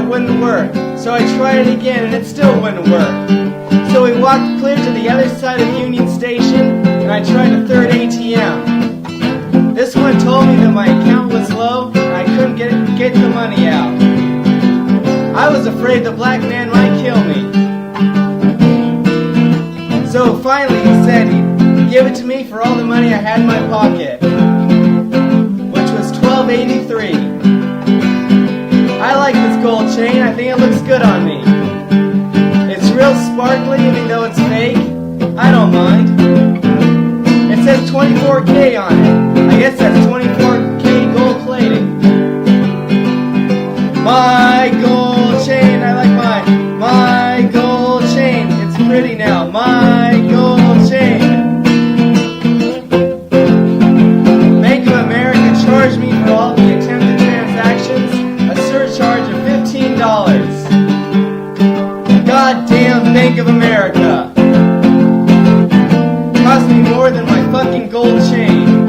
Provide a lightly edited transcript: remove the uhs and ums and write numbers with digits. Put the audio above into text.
it wouldn't work. So I tried it again and it still wouldn't work. So we walked clear to the other side of Union Station and I tried the third ATM. This one told me that my account was low and I couldn't get the money out. I was afraid the black man might kill me. So finally he said he'd give it to me for all the money I had in my pocket, which was $12.83. I like this gold chain. I think it looks good on me. It's real sparkly even though it's fake. I don't mind. It says 24K on it. I guess that's 24K gold plating. My gold chain. I like my gold chain. It's pretty now. My gold chain. Bank of America charged me for all the attempted transactions a surcharge of $15. Goddamn Bank of America. Cost me more than my fucking gold chain.